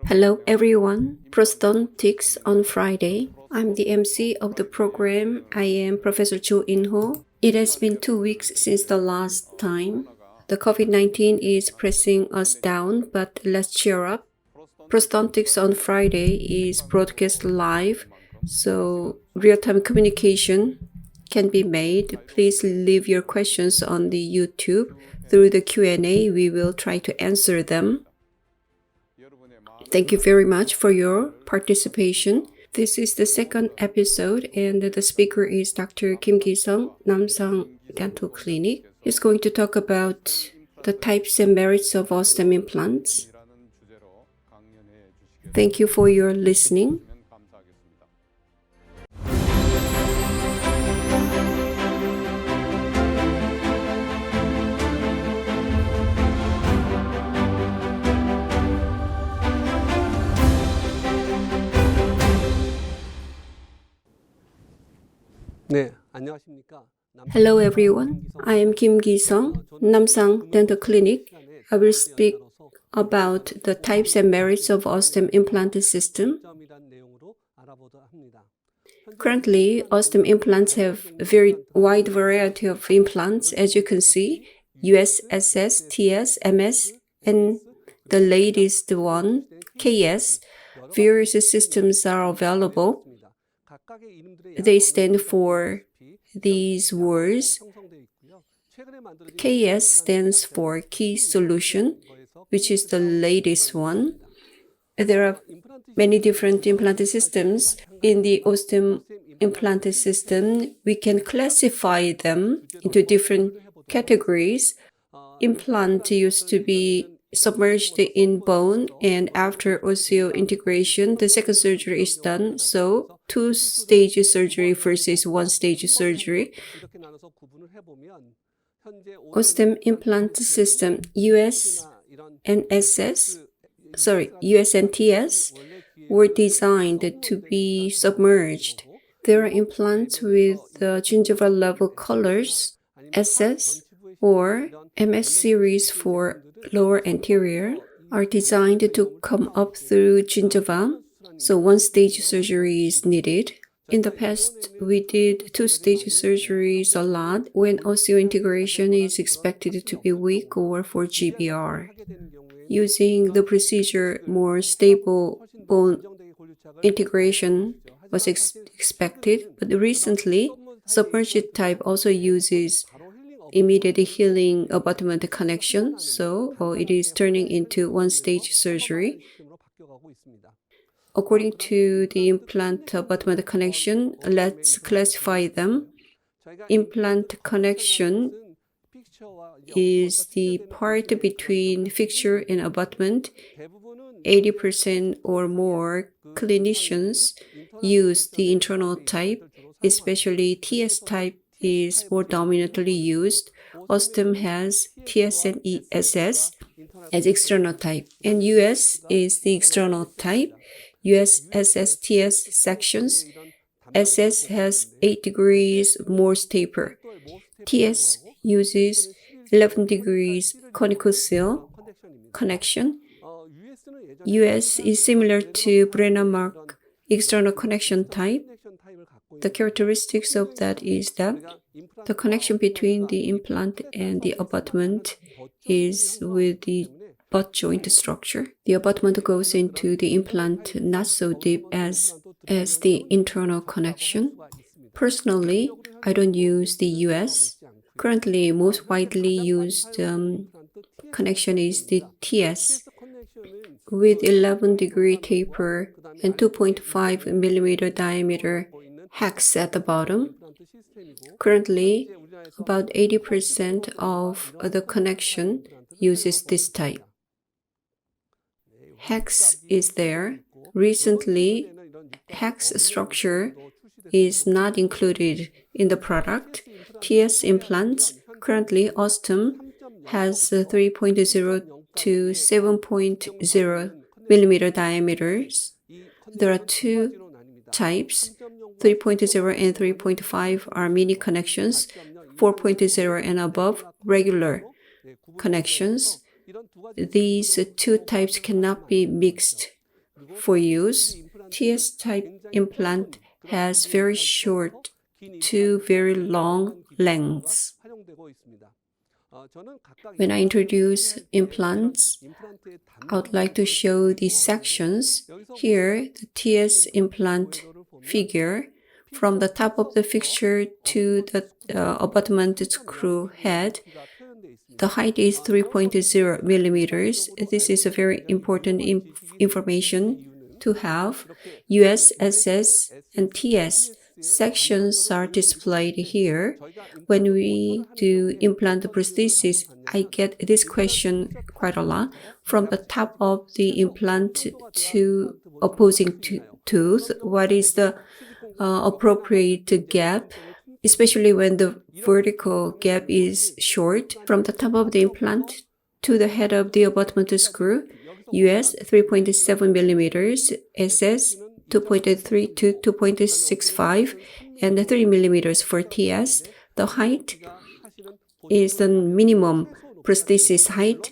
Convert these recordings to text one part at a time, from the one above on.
Hello everyone, Prosthodontics on Friday. I'm the MC of the program. I am Professor Cho In-ho. It has been 2 weeks since the last time. The COVID-19 is pressing us down, but let's cheer up. Prosthodontics on Friday is broadcast live, so real-time communication can be made. Please leave your questions on the YouTube. Through the Q&A, we will try to answer them. Thank you very much for your participation. This is the second episode, and the speaker is Dr. Kim Ki-sung, Namsang Dental Clinic. He's going to talk about the types and merits of Osstem implants. Thank you for your listening. Hello everyone, I am Kim Ki-sung, Namsang Dental Clinic. I will speak about the types and merits of Osstem implant system. Currently, Osstem implants have a very wide variety of implants. As you can see, US, SS, TS, MS, and the latest one, KS. Various systems are available. They stand for these words. KS stands for Key Solution, which is the latest one. There are many different implant systems. In the Osstem implant system, we can classify them into different categories. Implant used to be submerged in bone, and after osseointegration, the second surgery is done. So, two-stage surgery versus one-stage surgery. Osstem implant system, US and TS were designed to be submerged. There are implants with gingival level colors, SS or MS series for lower anterior, are designed to come up through gingiva, so one-stage surgery is needed. In the past, we did two-stage surgeries a lot when osseointegration is expected to be weak or for GBR. Using the procedure, more stable bone integration was expected, but recently, submerged type also uses immediate healing abutment connection, so it is turning into one-stage surgery. According to the implant abutment connection, let's classify them. Implant connection is the part between fixture and abutment. 80% or more clinicians use the internal type, especially TS type is more dominantly used. Osstem has TS and SS as external type, and US is the external type. US SS TS sections. SS has 8 degrees Morse taper. TS uses 11 degrees conical seal connection. US is similar to Brenner-Mark external connection type. The characteristics of that is that the connection between the implant and the abutment is with the butt joint structure. The abutment goes into the implant not so deep as the internal connection. Personally, I don't use the US. Currently, most widely used connection is the TS with 11-degree taper and 2.5 millimeter diameter hex at the bottom. Currently, about 80% of the connection uses this type. Hex is there. Recently, hex structure is not included in the product. TS implants, currently Osstem has 3.0 to 7.0 millimeter diameters. There are two types. 3.0 and 3.5 are mini connections. 4.0 and above, regular connections. these two types cannot be mixed for use. TS type implant has very short to very long lengths. When I introduce implants, I would like to show these sections. Here, the TS implant figure, from the top of the fixture to the abutment screw head, the height is 3.0 millimeters. This is a very important information to have. US, SS, and TS sections are displayed here. When we do implant prosthesis, I get this question quite a lot. From the top of the implant to opposing tooth, what is the appropriate gap, especially when the vertical gap is short? From the top of the implant to the head of the abutment screw, US 3.7 millimeters, SS 2.3 to 2.65, and 3 millimeters for TS. The height is the minimum prosthesis height.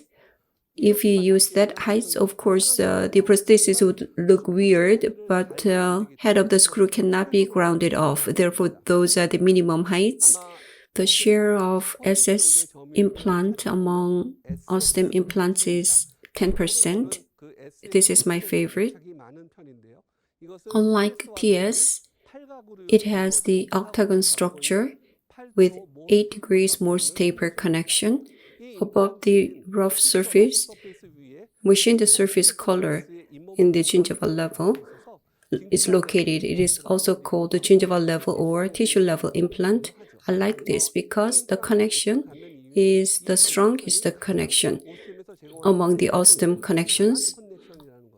If you use that height, of course, the prosthesis would look weird, but head of the screw cannot be grounded off. Therefore, those are the minimum heights. The share of SS implant among Osstem implants is 10%. This is my favorite. Unlike TS, it has the octagon structure with 8 degrees Morse taper connection. Above the rough surface, machined surface color in the gingival level is located. It is also called the gingival level or tissue level implant. I like this because the connection is the strongest connection among the Osstem connections.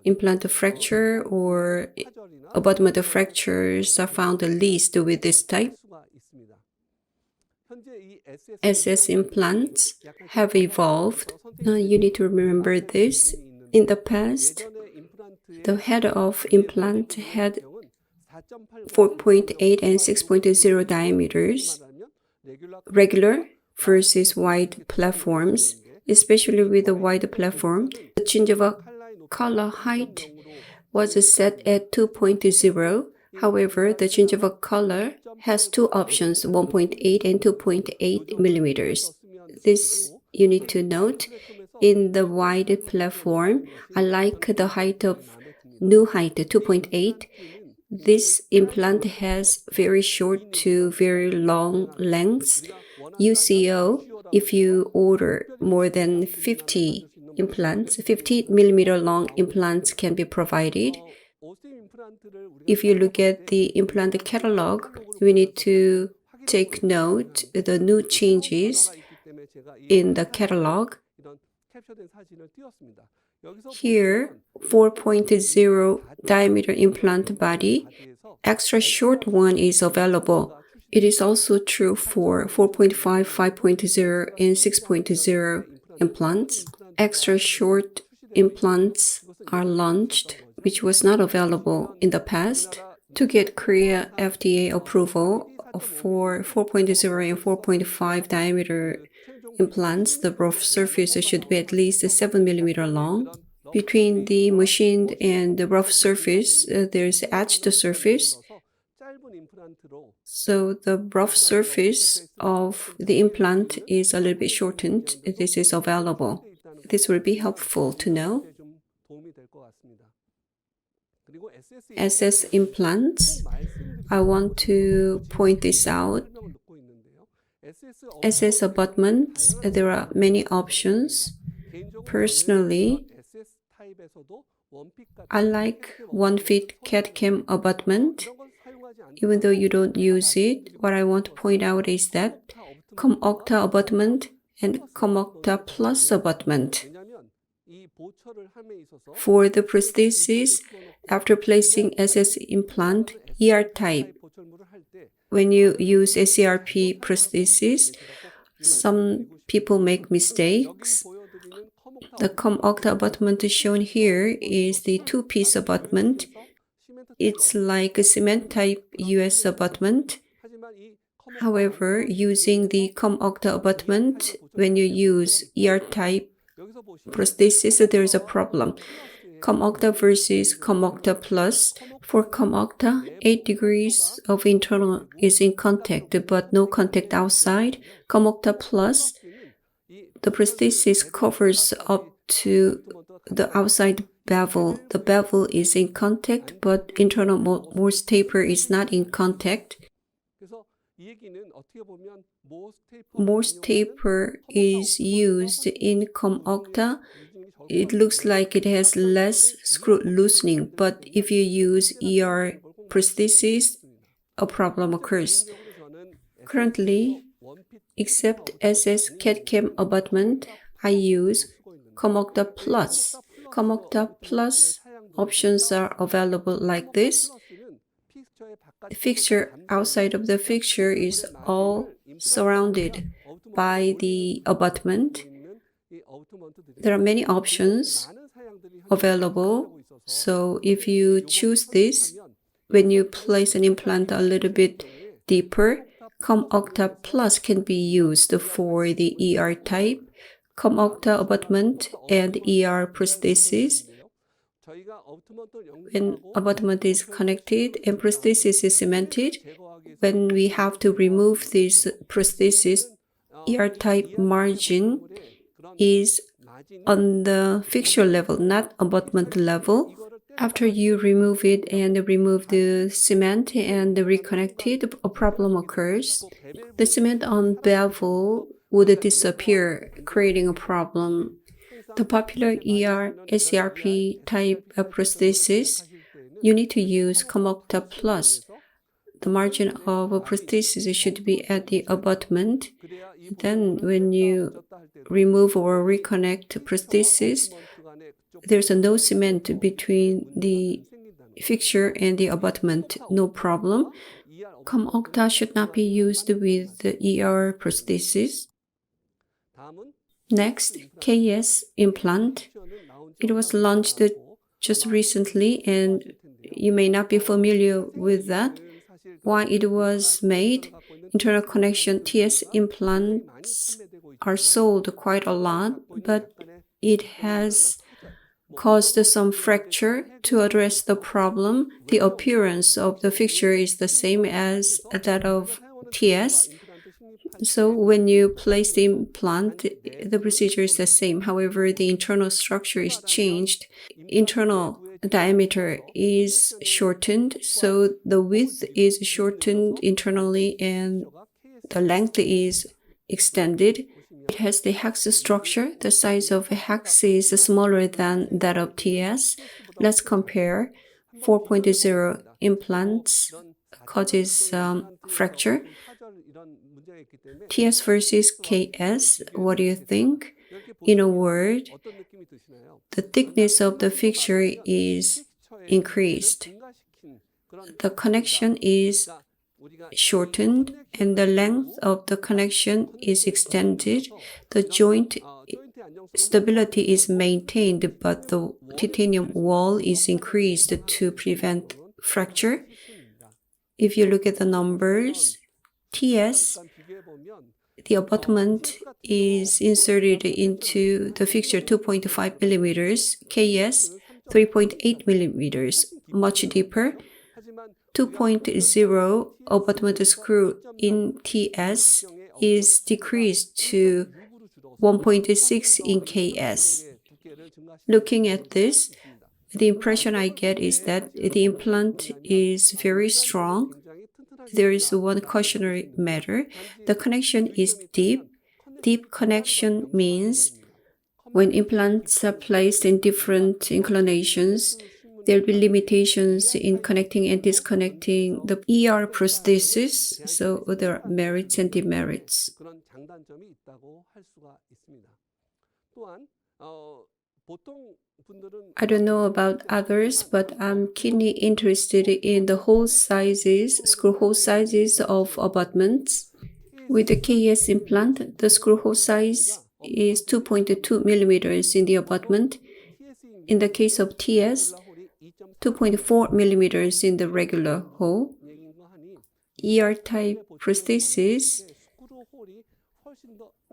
Implant fracture or abutment fractures are found least with this type. SS implants have evolved. Now you need to remember this. In the past, the head of implant had 4.8 and 6.0 diameters, regular versus wide platforms. Especially with the wide platform, the gingival collar height was set at 2.0. However, the gingival collar has two options, 1.8 and 2.8 millimeters. This you need to note. In the wide platform, I like the height of new height, 2.8. This implant has very short to very long lengths. UCO, if you order more than 50 implants, 50 millimeter long implants can be provided. If you look at the implant catalog, we need to take note of the new changes in the catalog. Here, 4.0 diameter implant body, extra short one is available. It is also true for 4.5, 5.0, and 6.0 implants. Extra short implants are launched, which was not available in the past. To get Korea FDA approval for 4.0 and 4.5 diameter implants, the rough surface should be at least 7 millimeter long. Between the machined and the rough surface, there's etched surface. So the rough surface of the implant is a little bit shortened. This is available. This will be helpful to know. SS implants, I want to point this out. SS abutments, there are many options. Personally, I like one-fit CAD-CAM abutment. Even though you don't use it, what I want to point out is that COM-OCTA abutment and COM-OCTA plus abutment. For the prosthesis, after placing SS implant, ER type, when you use SCRP prosthesis, some people make mistakes. The COM-OCTA abutment shown here is the two-piece abutment. It's like a cement-type US abutment. However, using the COM-OCTA abutment, when you use ER-type prosthesis, there is a problem. Comocta versus Comocta Plus. For Comocta, 8 degrees of internal is in contact, but no contact outside. Comocta Plus, the prosthesis covers up to the outside bevel. The bevel is in contact, but internal Morse taper is not in contact. Morse taper is used in Comocta. It looks like it has less screw loosening, but if you use ER prosthesis, a problem occurs. Currently, except SS CAD-CAM abutment, I use Comocta Plus. Comocta Plus options are available like this. The fixture outside of the fixture is all surrounded by the abutment. There are many options available, so if you choose this, when you place an implant a little bit deeper, Comocta Plus can be used for the ER type, Comocta abutment, and ER prosthesis. When abutment is connected and prosthesis is cemented, when we have to remove this prosthesis, ER type margin is on the fixture level, not abutment level. After you remove it and remove the cement and reconnect it, a problem occurs. The cement on bevel would disappear, creating a problem. The popular ER SCRP type prosthesis, you need to use Comocta Plus. The margin of a prosthesis should be at the abutment. Then when you remove or reconnect prosthesis, there's no cement between the fixture and the abutment, no problem. Comocta should not be used with the ER prosthesis. Next, KS implant. It was launched just recently and you may not be familiar with that. Why it was made? Internal connection TS implants are sold quite a lot, but it has caused some fracture. To address the problem, the appearance of the fixture is the same as that of TS. So when you place the implant, the procedure is the same. However, the internal structure is changed. Internal diameter is shortened, so the width is shortened internally and the length is extended. It has the hex structure. The size of a hex is smaller than that of TS. Let's compare. 4.0 implants causes fracture. TS versus KS, what do you think? In a word, the thickness of the fixture is increased. The connection is shortened and the length of the connection is extended. The joint stability is maintained, but the titanium wall is increased to prevent fracture. If you look at the numbers, TS, the abutment is inserted into the fixture 2.5 millimeters, KS 3.8 millimeters, much deeper. 2.0 abutment screw in TS is decreased to 1.6 in KS. Looking at this, the impression I get is that the implant is very strong. There is one cautionary matter. The connection is deep. Deep connection means when implants are placed in different inclinations, there will be limitations in connecting and disconnecting the ER prosthesis, so there are merits and demerits. I don't know about others, but I'm keenly interested in the hole sizes, screw hole sizes of abutments. With the KS implant, the screw hole size is 2.2 millimeters in the abutment. In the case of TS, 2.4 millimeters in the regular hole. ER-type prosthesis,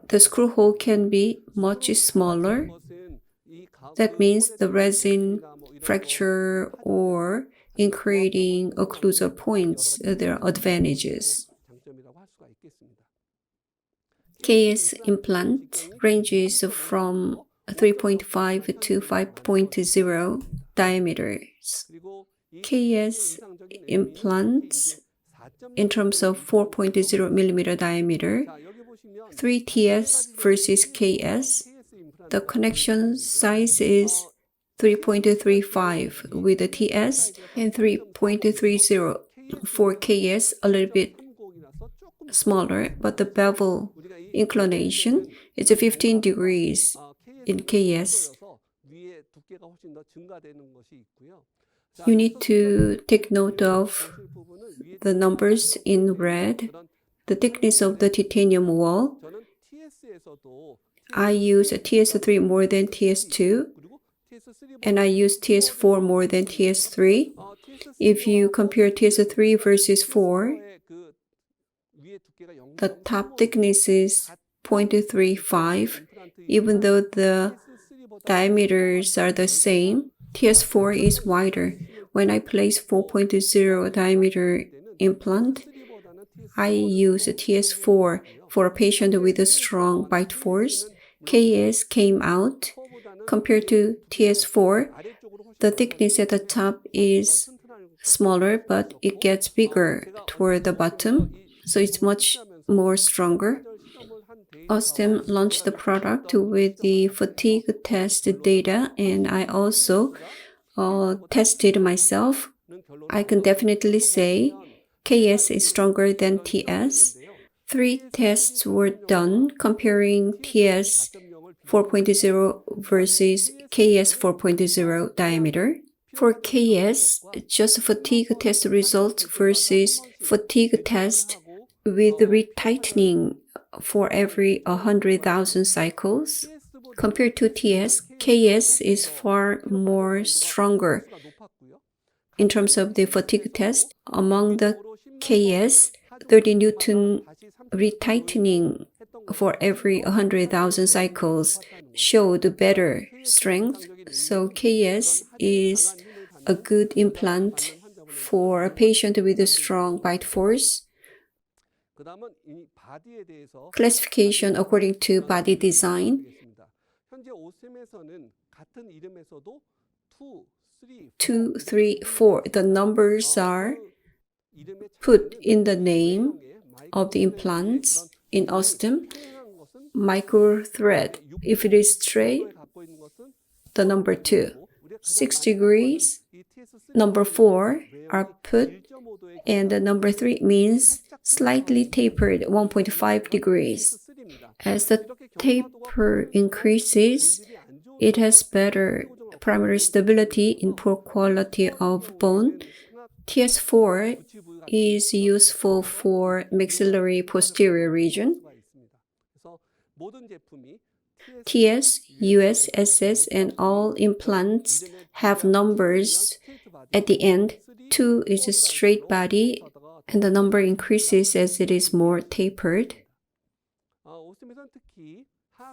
the screw hole can be much smaller. That means the resin fracture or in creating occlusal points, there are advantages. KS implant ranges from 3.5 to 5.0 diameters. KS implants in terms of 4.0 millimeter diameter, 3TS versus KS, the connection size is 3.35 with the TS and 3.30 for KS, a little bit smaller, but the bevel inclination is 15 degrees in KS. You need to take note of the numbers in red, the thickness of the titanium wall. I use TS3 more than TS2, and I use TS4 more than TS3. If you compare TS3 versus 4, the top thickness is 0.35. Even though the diameters are the same, TS4 is wider. When I place 4.0 diameter implant, I use TS4 for a patient with a strong bite force. KS came out. Compared to TS4, the thickness at the top is smaller, but it gets bigger toward the bottom, so it's much more stronger. Osstem launched the product with the fatigue test data, and I also tested myself. I can definitely say KS is stronger than TS. 3 tests were done comparing TS 4.0 versus KS 4.0 diameter. For KS, just fatigue test results versus fatigue test with retightening for every 100,000 cycles. Compared to TS, KS is far more stronger. In terms of the fatigue test, among the KS, 30 Newton retightening for every 100,000 cycles showed better strength. So KS is a good implant for a patient with a strong bite force. Classification according to body design. 2, 3, 4. The numbers are put in the name of the implants in Osstem. Micro thread. If it is straight, the number 2. 6 degrees, number 4 are put, and the number 3 means slightly tapered, 1.5 degrees. As the taper increases, it has better primary stability in poor quality of bone. TS4 is useful for maxillary posterior region. TS, US, SS, and all implants have numbers at the end. 2 is a straight body, and the number increases as it is more tapered.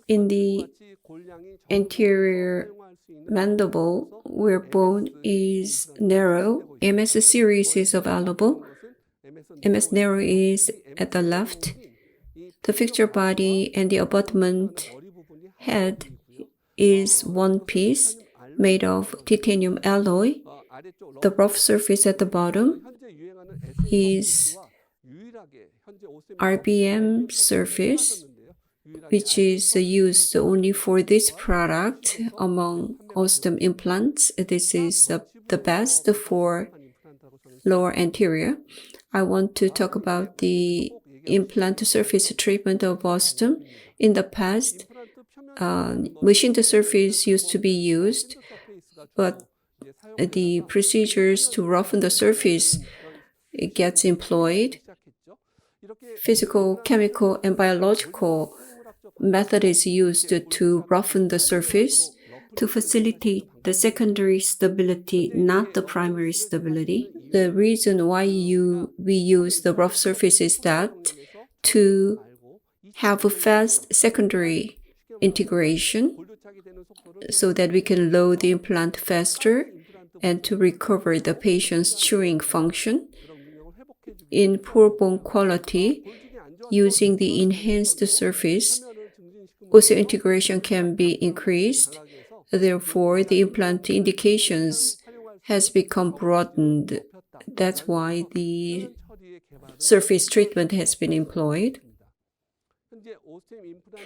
In the anterior mandible, where bone is narrow, MS series is available. MS narrow is at the left. The fixture body and the abutment head is one piece made of titanium alloy. The rough surface at the bottom is RBM surface, which is used only for this product among Osstem implants. This is the best for lower anterior. I want to talk about the implant surface treatment of Osstem. In the past, machined surface used to be used, but the procedures to roughen the surface gets employed. Physical, chemical, and biological method is used to roughen the surface to facilitate the secondary stability, not the primary stability. The reason why we use the rough surface is that to have a fast secondary integration so that we can load the implant faster and to recover the patient's chewing function. In poor bone quality, using the enhanced surface, osseointegration can be increased. Therefore, the implant indications has become broadened. That's why the surface treatment has been employed.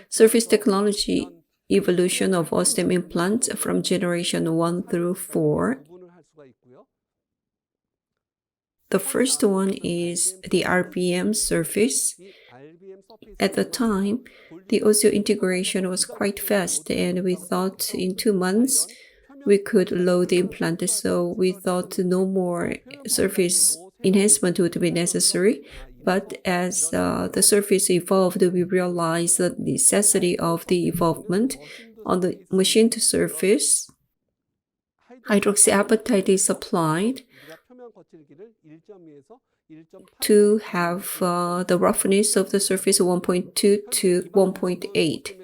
Surface technology evolution of Osstem implants from generation 1 through 4. The first one is the RBM surface. At the time, the osseointegration was quite fast, and we thought in 2 months we could load the implant, so we thought no more surface enhancement would be necessary. But as the surface evolved, we realized the necessity of the evolvement. On the machined surface, hydroxyapatite is applied to have the roughness of the surface 1.2 to 1.8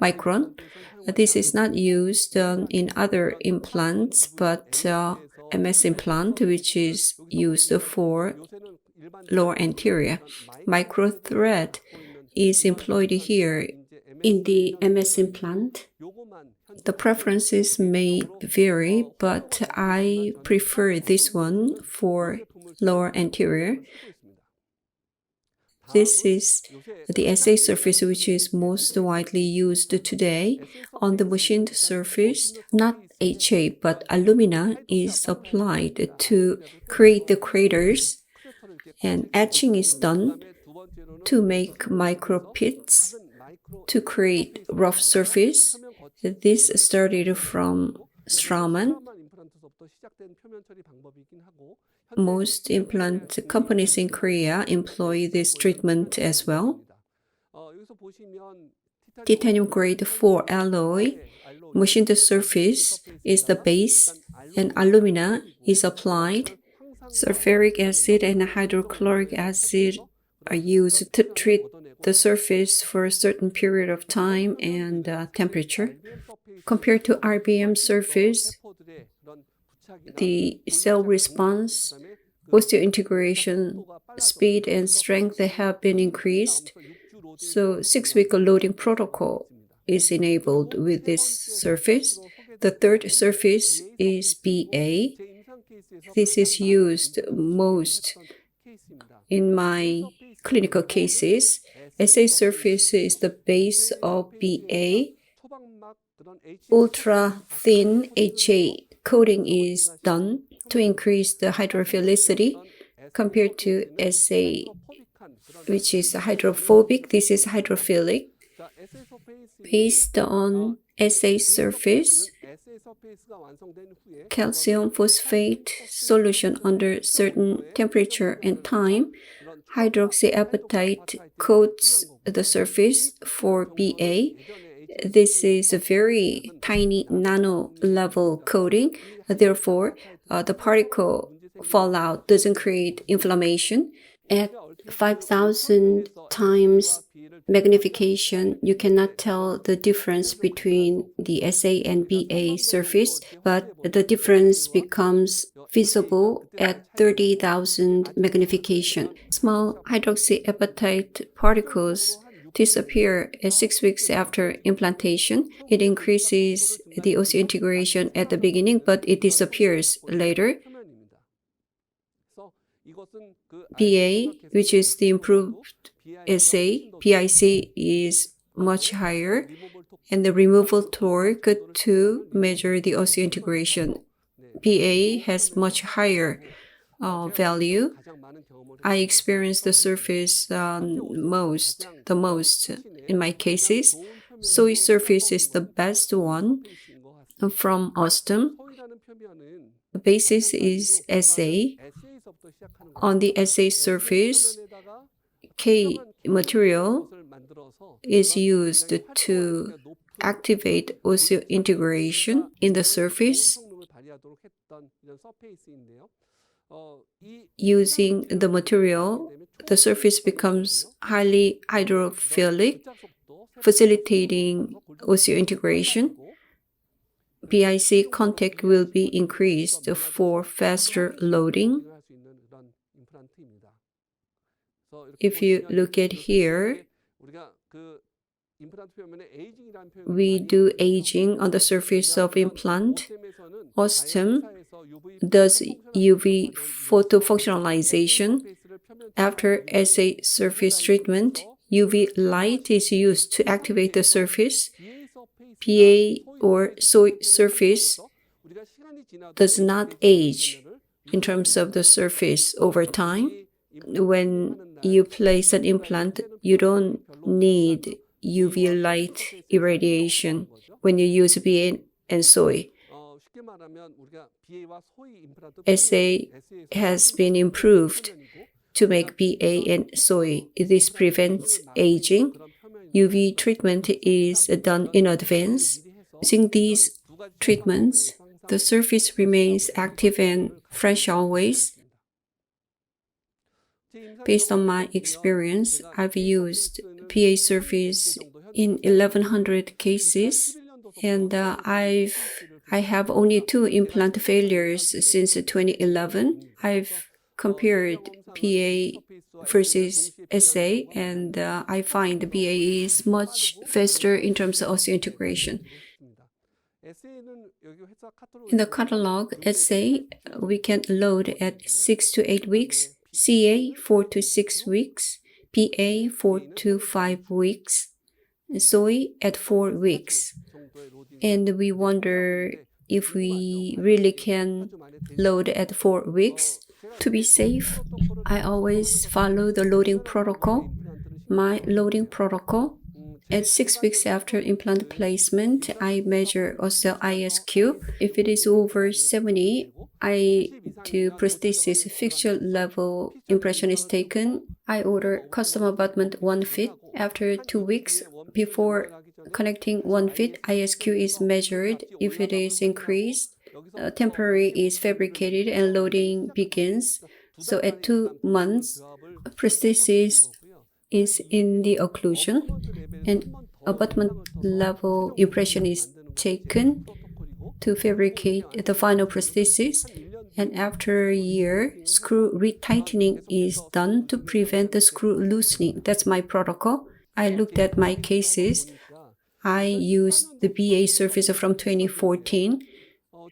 micron. This is not used in other implants, but MS implant, which is used for lower anterior. Microthread is employed here in the MS implant. The preferences may vary, but I prefer this one for lower anterior. This is the SA surface, which is most widely used today. On the machined surface, not HA, but alumina is applied to create the craters, and etching is done to make micro pits to create rough surface. This started from Straumann. Most implant companies in Korea employ this treatment as well. Titanium grade 4 alloy, machined surface is the base, and alumina is applied. Sulfuric acid and hydrochloric acid are used to treat the surface for a certain period of time and temperature. Compared to RBM surface, the cell response, osseointegration speed and strength have been increased. So 6-week loading protocol is enabled with this surface. The third surface is BA. This is used most in my clinical cases. SA surface is the base of BA. Ultra thin HA coating is done to increase the hydrophilicity compared to SA, which is hydrophobic. This is hydrophilic. Based on SA surface, calcium phosphate solution under certain temperature and time, hydroxyapatite coats the surface for BA. This is a very tiny nano level coating. Therefore, the particle fallout doesn't create inflammation. At 5,000 times magnification, you cannot tell the difference between the SA and BA surface, but the difference becomes visible at 30,000 magnification. Small hydroxyapatite particles disappear at 6 weeks after implantation. It increases the osseointegration at the beginning, but it disappears later. BA, which is the improved SA, PIC is much higher, and the removal torque to measure the osseointegration. BA has much higher value. I experienced the surface the most in my cases. Soy surface is the best one from Osstem. The basis is SA. On the SA surface, K material is used to activate osseointegration in the surface. using the material, the surface becomes highly hydrophilic, facilitating osseointegration. PIC contact will be increased for faster loading. If you look at here, we do aging on the surface of implant. Osstem does UV photofunctionalization. After SA surface treatment, UV light is used to activate the surface. PA or soy surface does not age in terms of the surface over time. When you place an implant, you don't need UV light irradiation when you use BA and soy. SA has been improved to make BA and soy. This prevents aging. UV treatment is done in advance. Using these treatments, the surface remains active and fresh always. Based on my experience, I've used PA surface in 1100 cases, and I have only 2 implant failures since 2011. I've compared PA versus SA, and I find the BA is much faster in terms of osseointegration. In the catalog, SA, we can load at 6 to 8 weeks, CA 4 to 6 weeks, PA 4 to 5 weeks, soy at 4 weeks. And we wonder if we really can load at 4 weeks. To be safe, I always follow the loading protocol. My loading protocol, at 6 weeks after implant placement, I measure Osstem ISQ. If it is over 70, I do prosthesis fixture level impression is taken. I order custom abutment 1 feet. After 2 weeks, before connecting 1 feet, ISQ is measured. If it is increased, temporary is fabricated and loading begins. So at 2 months, prosthesis is in the occlusion and abutment level impression is taken to fabricate the final prosthesis. And after a year, screw retightening is done to prevent the screw loosening. That's my protocol. I looked at my cases. I used the BA surface from 2014.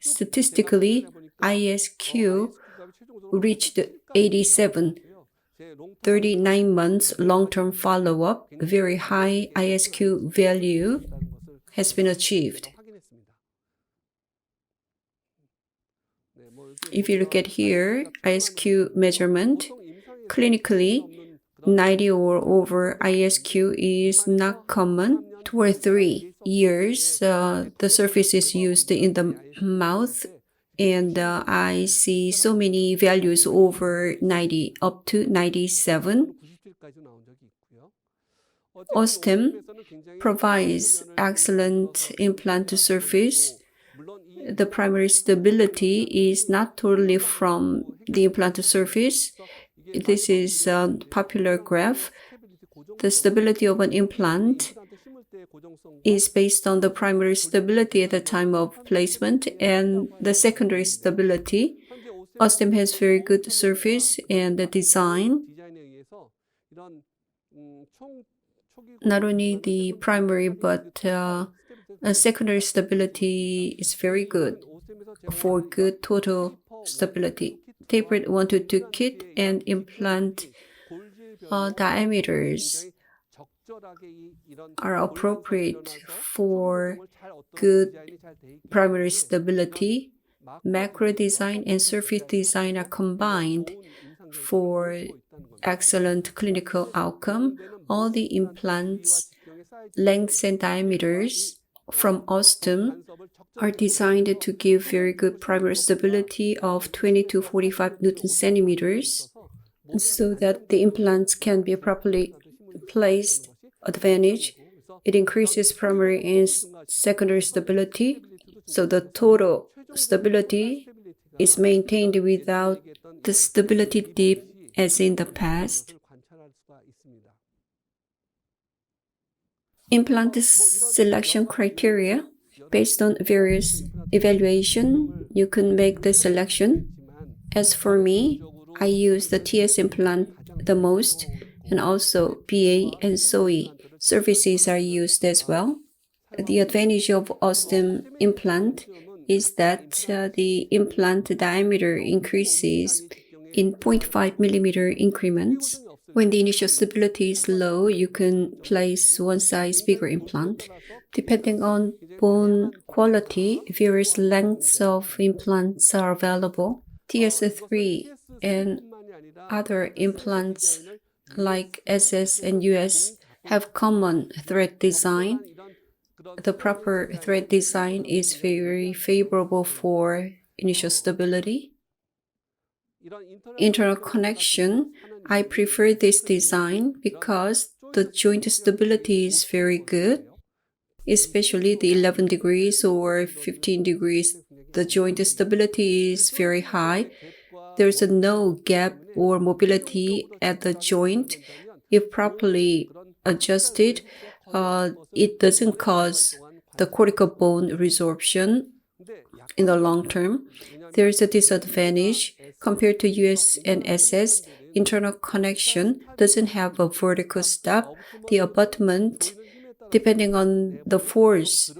Statistically, ISQ reached 87. 39 months long-term follow-up, very high ISQ value has been achieved. If you look at here, ISQ measurement, clinically, 90 or over ISQ is not common. 2 or 3 years, the surface is used in the mouth, and I see so many values over 90, up to 97. Osstem provides excellent implant surface. The primary stability is not totally from the implant surface. This is a popular graph. The stability of an implant is based on the primary stability at the time of placement and the secondary stability. Osstem has very good surface and the design. Not only the primary, but secondary stability is very good for good total stability. Tapered 1 to 2 kit and implant diameters are appropriate for good primary stability. Macro design and surface design are combined for excellent clinical outcome. All the implants, lengths and diameters from Osstem are designed to give very good primary stability of 20 to 45 Newton centimeters so that the implants can be properly placed. Advantage, it increases primary and secondary stability, so the total stability is maintained without the stability dip as in the past. Implant selection criteria. Based on various evaluation, you can make the selection. As for me, I use the TS implant the most, and also BA and SOE services are used as well. The advantage of Osstem implant is that the implant diameter increases in 0.5 millimeter increments. When the initial stability is low, you can place one size bigger implant. Depending on bone quality, various lengths of implants are available. TS3 and other implants like SS and US have common thread design. The proper thread design is very favorable for initial stability. Internal connection, I prefer this design because the joint stability is very good, especially the 11 degrees or 15 degrees. The joint stability is very high. There's no gap or mobility at the joint. If properly adjusted, it doesn't cause the cortical bone resorption in the long term. There is a disadvantage compared to US and SS. Internal connection doesn't have a vertical stop. The abutment, depending on the force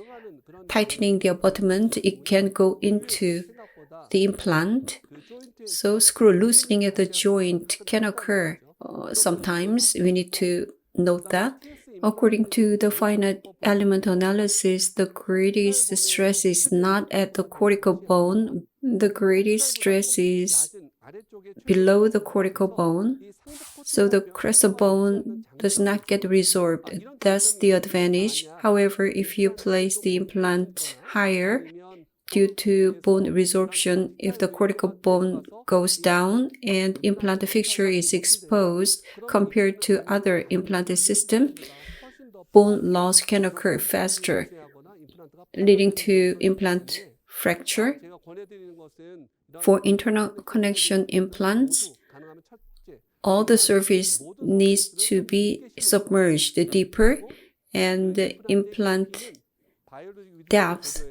tightening the abutment, it can go into the implant. So screw loosening at the joint can occur. Sometimes we need to note that. According to the finite element analysis, the greatest stress is not at the cortical bone. The greatest stress is below the cortical bone. So the crescent bone does not get resorbed. That's the advantage. However, if you place the implant higher, due to bone resorption, if the cortical bone goes down and implant fixture is exposed compared to other implanted system, bone loss can occur faster, leading to implant fracture. For internal connection implants, all the surface needs to be submerged deeper, and the implant depth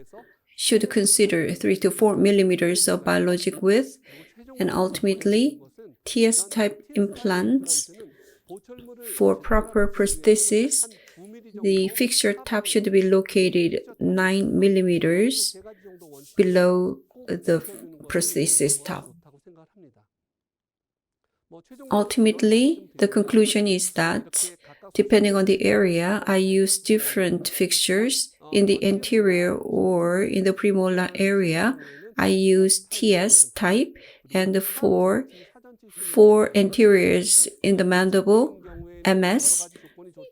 should consider 3 to 4 millimeters of biologic width, and ultimately, TS-type implants for proper prosthesis, the fixture top should be located 9 millimeters below the prosthesis top. Ultimately, the conclusion is that, depending on the area, I use different fixtures. In the anterior or in the premolar area, I use TS type, and for anteriors in the mandible, MS.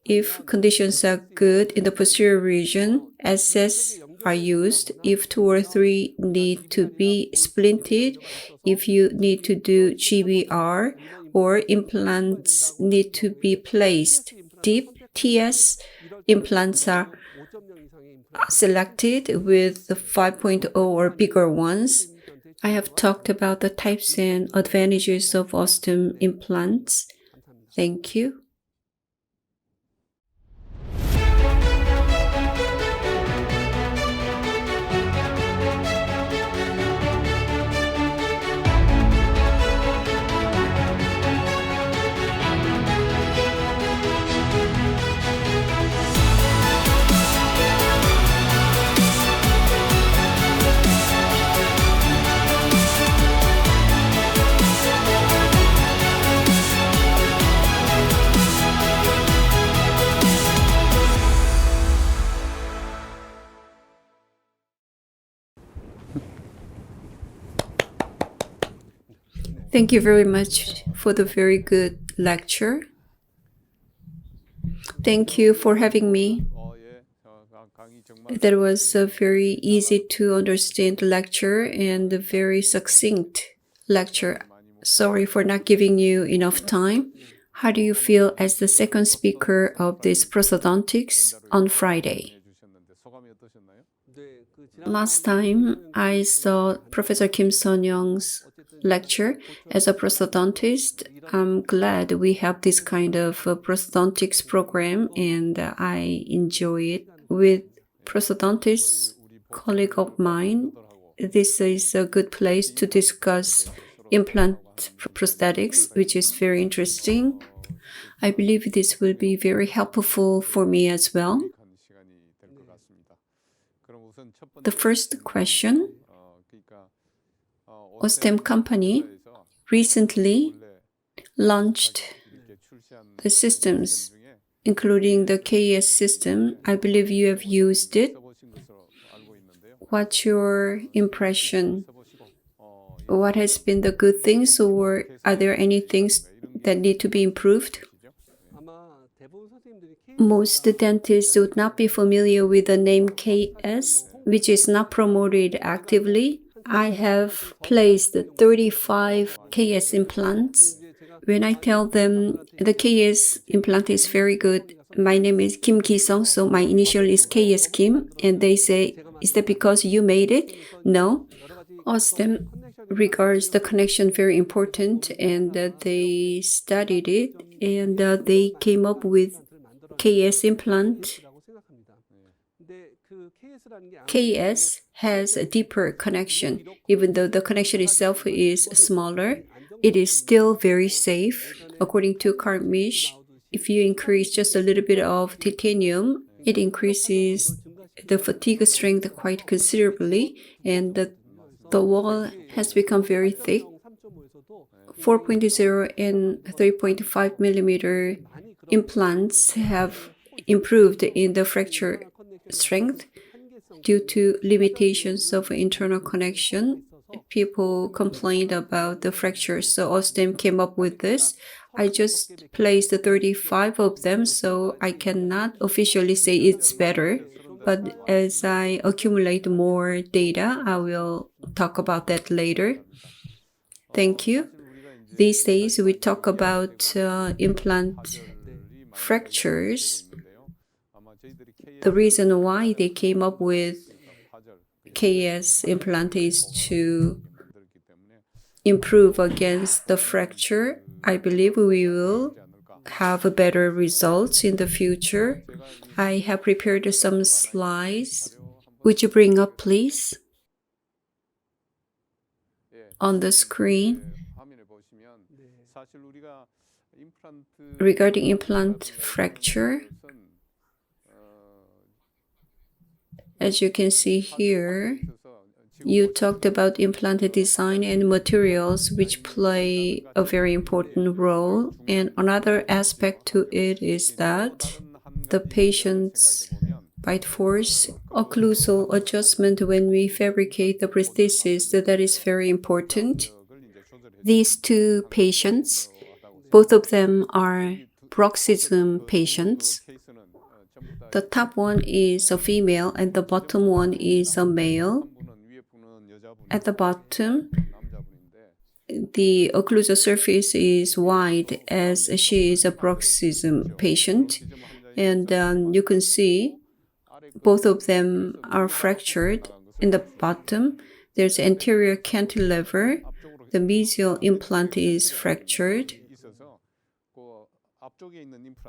If conditions are good in the posterior region, SS are used. If 2 or 3 need to be splinted, if you need to do GBR, or implants need to be placed deep, TS implants are selected with the 5.0 or bigger ones. I have talked about the types and advantages of Osstem implants. Thank you. Thank you very much for the very good lecture. Thank you for having me. That was a very easy to understand lecture and a very succinct lecture. Sorry for not giving you enough time. How do you feel as the second speaker of this prosthodontics on Friday? Last time I saw Professor Kim Son-young's lecture as a prosthodontist. I'm glad we have this kind of prosthodontics program, and I enjoy it. With prosthodontist colleague of mine, this is a good place to discuss implant prosthetics, which is very interesting. I believe this will be very helpful for me as well. The first question, Osstem company recently launched the systems, including the KS system. I believe you have used it. What's your impression? What has been the good things, or are there any things that need to be improved? Most dentists would not be familiar with the name KS, which is not promoted actively. I have placed 35 KS implants. When I tell them the KS implant is very good, my name is Kim Ki-sung, so my initial is KS Kim, and they say, is that because you made it? No. Osstem regards the connection very important, and they studied it, and they came up with KS implant. KS has a deeper connection. Even though the connection itself is smaller, it is still very safe. According to Carmish, if you increase just a little bit of titanium, it increases the fatigue strength quite considerably, and the wall has become very thick. 4.0 and 3.5 millimeter implants have improved in the fracture strength due to limitations of internal connection. People complained about the fractures, so Osstem came up with this. I just placed 35 of them, so I cannot officially say it's better. But as I accumulate more data, I will talk about that later. Thank you. These days, we talk about implant fractures. The reason why they came up with KS implant is to improve against the fracture. I believe we will have better results in the future. I have prepared some slides. Would you bring up, please? On the screen. Regarding implant fracture, as you can see here, you talked about implant design and materials, which play a very important role. And another aspect to it is that the patient's bite force occlusal adjustment when we fabricate the prosthesis, that is very important. These two patients, both of them are bruxism patients. The top one is a female and the bottom one is a male. At the bottom, the occlusal surface is wide as she is a bruxism patient. And you can see both of them are fractured. In the bottom, there's anterior cantilever. The mesial implant is fractured.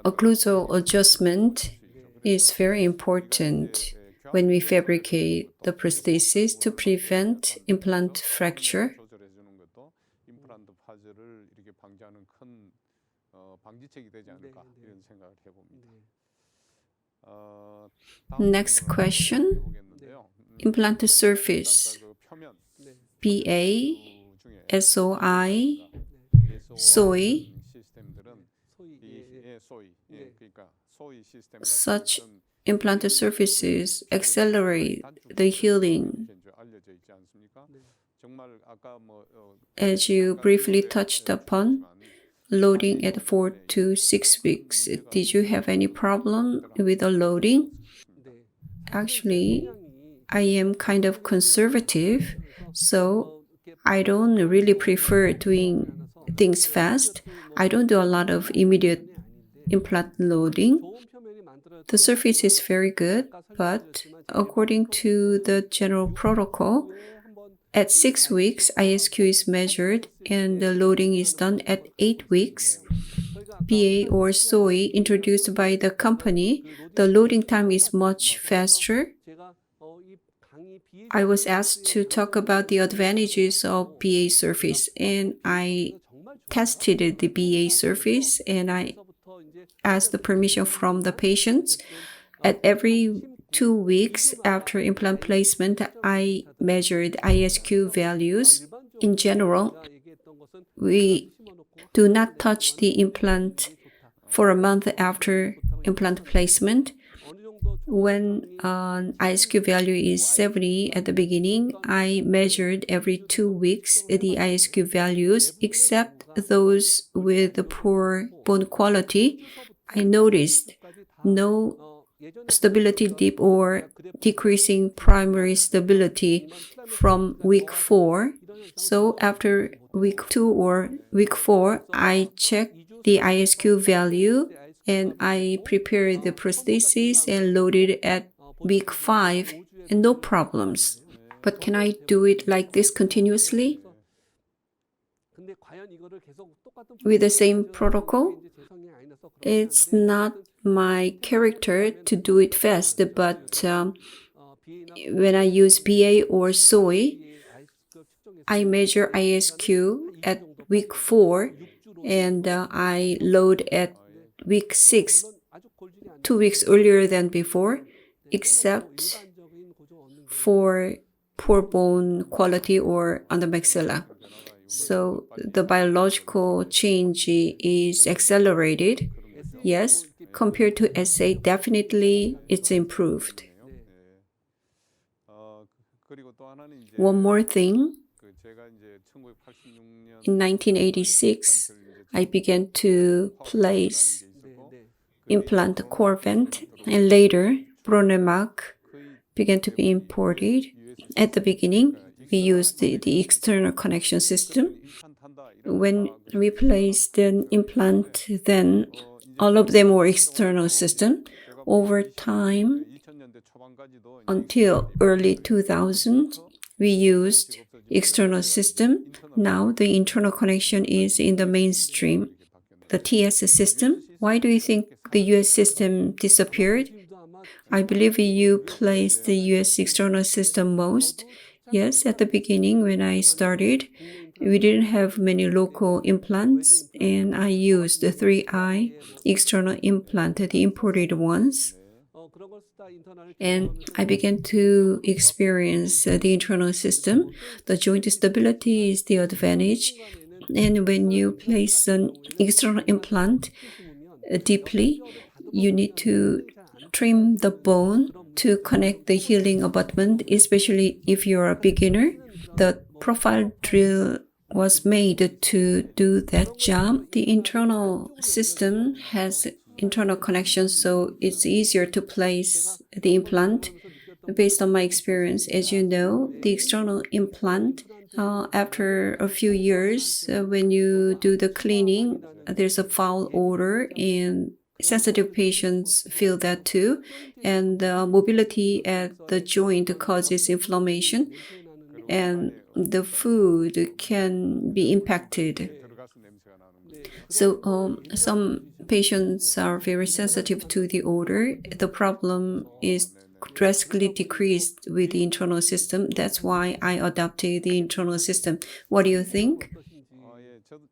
Occlusal adjustment is very important when we fabricate the prosthesis to prevent implant fracture. Next question, implant surface, BA, SOI, SOI. Such implant surfaces accelerate the healing. As you briefly touched upon, loading at 4 to 6 weeks. Did you have any problem with the loading? Actually, I am kind of conservative, so I don't really prefer doing things fast. I don't do a lot of immediate implant loading. The surface is very good, but according to the general protocol, at 6 weeks, ISQ is measured and the loading is done at 8 weeks. BA or SOI introduced by the company, the loading time is much faster. I was asked to talk about the advantages of BA surface, and I tested the BA surface and I asked the permission from the patients. At every 2 weeks after implant placement, I measured ISQ values. In general, we do not touch the implant for a month after implant placement. When an ISQ value is 70 at the beginning, I measured every 2 weeks the ISQ values, except those with poor bone quality. I noticed no stability dip or decreasing primary stability from week 4. So after week 2 or week 4, I checked the ISQ value and I prepared the prosthesis and loaded at week 5 and no problems. But can I do it like this continuously? With the same protocol? It's not my character to do it fast, but when I use BA or SOI, I measure ISQ at week 4 and I load at week 6, 2 weeks earlier than before, except for poor bone quality or on the maxilla. So the biological change is accelerated. Yes, compared to SA, definitely it's improved. One more thing. In 1986, I began to place implant Corvent, and later Bronemark began to be imported. At the beginning, we used the external connection system. When we placed an implant, then all of them were external system. Over time, until early 2000, we used external system. Now the internal connection is in the mainstream. The TS system, why do you think the US system disappeared? I believe you placed the US external system most. Yes, at the beginning when I started, we didn't have many local implants, and I used the 3i external implant, the imported ones. And I began to experience the internal system. The joint stability is the advantage. And when you place an external implant deeply, you need to trim the bone to connect the healing abutment, especially if you're a beginner. The profile drill was made to do that job. The internal system has internal connections, so it's easier to place the implant. Based on my experience, as you know, the external implant, after a few years, when you do the cleaning, there's a foul odor, and sensitive patients feel that too. And mobility at the joint causes inflammation, and the food can be impacted. So some patients are very sensitive to the odor. The problem is drastically decreased with the internal system. That's why I adopted the internal system. What do you think?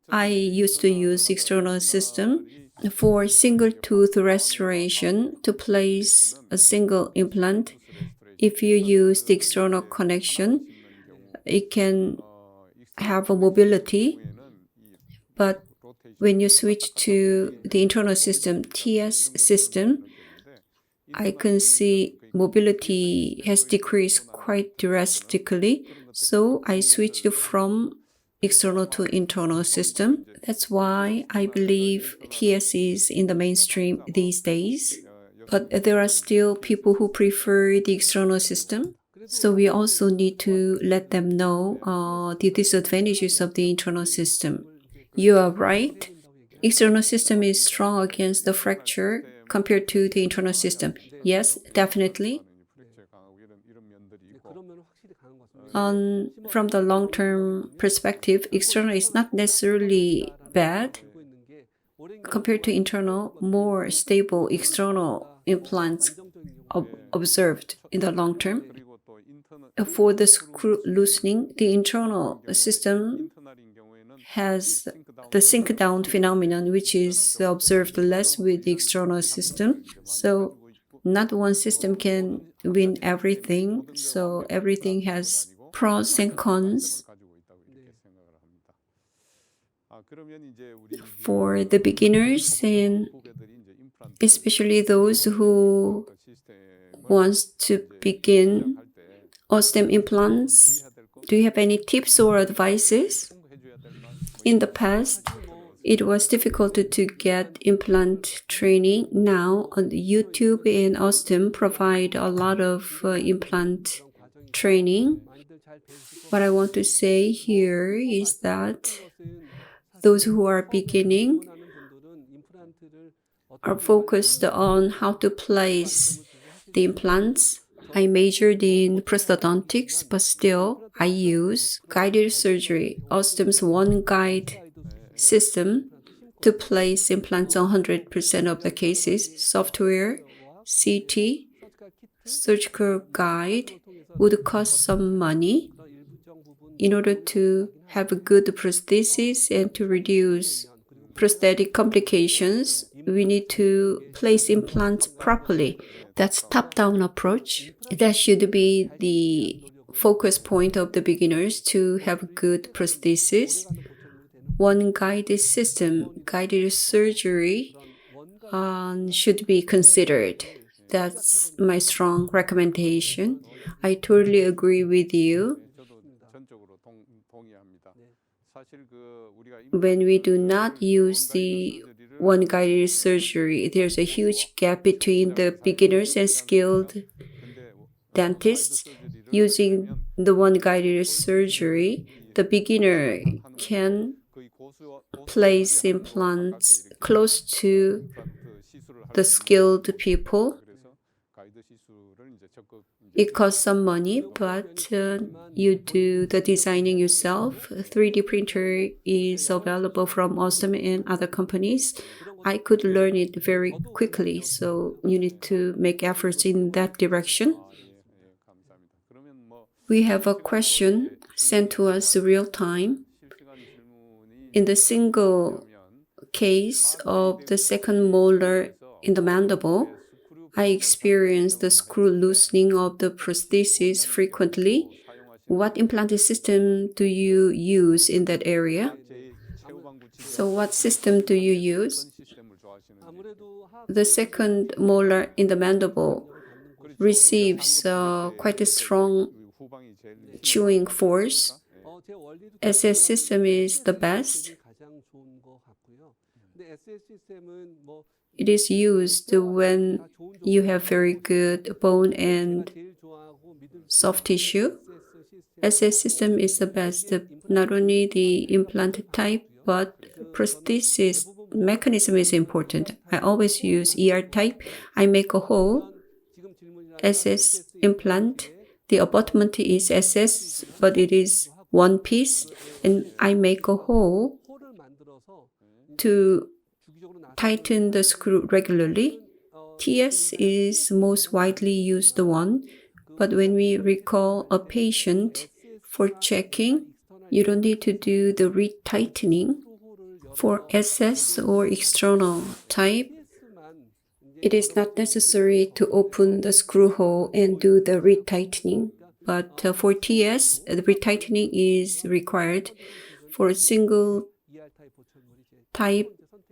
I used to use external system for single tooth restoration to place a single implant. If you use the external connection, it can have a mobility, but when you switch to the internal system, TS system, I can see mobility has decreased quite drastically. So I switched from external to internal system. That's why I believe TS is in the mainstream these days. But there are still people who prefer the external system. So we also need to let them know the disadvantages of the internal system. You are right. External system is strong against the fracture compared to the internal system. Yes, definitely. From the long-term perspective, external is not necessarily bad. Compared to internal, more stable external implants observed in the long term. For the screw loosening, the internal system has the sink down phenomenon, which is observed less with the external system. So not one system can win everything. So everything has pros and cons. For the beginners and especially those who wants to begin Osstem implants, do you have any tips or advices? In the past, it was difficult to get implant training. Now, on YouTube and Osstem provide a lot of implant training. What I want to say here is that those who are beginning are focused on how to place the implants. I majored in prosthodontics, but still I use guided surgery, Osstem's one guide system, to place implants on 100% of the cases. Software, CT, surgical guide would cost some money. In order to have a good prosthesis and to reduce prosthetic complications, we need to place implants properly. That's top-down approach. That should be the focus point of the beginners to have good prosthesis. One guided system, guided surgery should be considered. That's my strong recommendation. I totally agree with you. When we do not use the one-guided surgery, there's a huge gap between the beginners and skilled dentists. Using the one-guided surgery, the beginner can place implants close to the skilled people. It costs some money, but you do the designing yourself. 3D printer is available from Osstem and other companies. I could learn it very quickly, so you need to make efforts in that direction. We have a question sent to us real time. In the single case of the second molar in the mandible, I experienced the screw loosening of the prosthesis frequently. What implant system do you use in that area? So what system do you use? The second molar in the mandible receives quite a strong chewing force. SS system is the best. It is used when you have very good bone and soft tissue. SS system is the best, not only the implant type, but prosthesis mechanism is important. I always use ER type. I make a hole, SS implant. The abutment is SS, but it is one piece, and I make a hole to tighten the screw regularly. TS is most widely used one, but when we recall a patient for checking, you don't need to do the retightening. For SS or external type, it is not necessary to open the screw hole and do the retightening. But for TS, the retightening is required. For a single type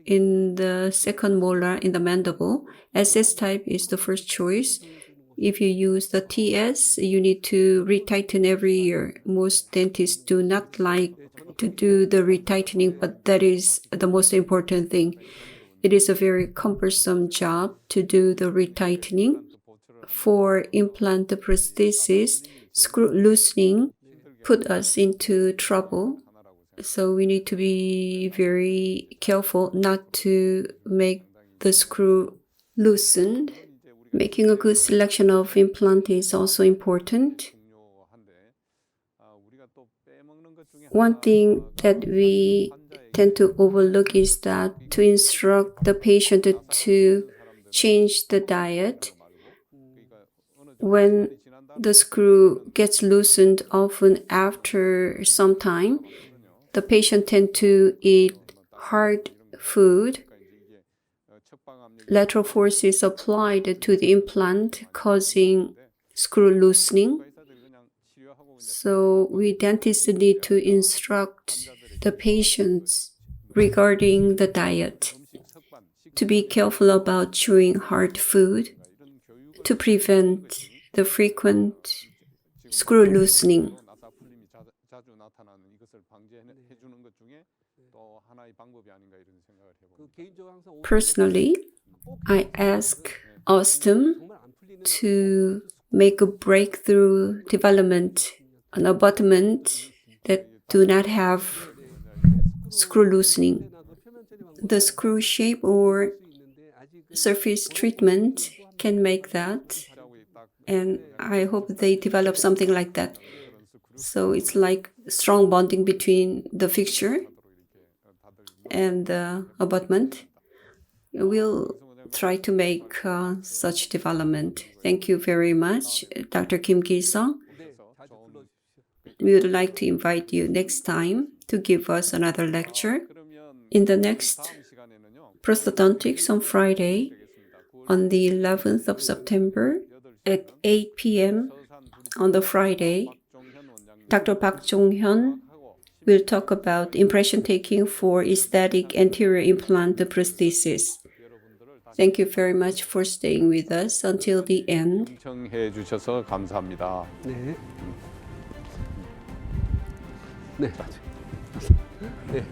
in the second molar in the mandible, SS type is the first choice. If you use the TS, you need to retighten every year. Most dentists do not like to do the retightening, but that is the most important thing. It is a very cumbersome job to do the retightening. For implant prosthesis, screw loosening put us into trouble. So we need to be very careful not to make the screw loosened. Making a good selection of implant is also important. One thing that we tend to overlook is that to instruct the patient to change the diet. When the screw gets loosened, often after some time, the patient tends to eat hard food. Lateral force is applied to the implant, causing screw loosening. So we dentists need to instruct the patients regarding the diet, to be careful about chewing hard food, to prevent the frequent screw loosening. Personally, I ask Osstem to make a breakthrough development, an abutment that do not have screw loosening. The screw shape or surface treatment can make that, and I hope they develop something like that. So it's like strong bonding between the fixture and the abutment. We'll try to make such development. Thank you very much, Dr. Kim Ki-sung. We would like to invite you next time to give us another lecture. In the next prosthodontics on Friday, on the 11th of September at 8 p.m. on the Friday, Dr. Park Jong-hyun will talk about impression taking for aesthetic anterior implant prosthesis. Thank you very much for staying with us until the end. 신청해 주셔서 감사합니다. 네. 네. 네.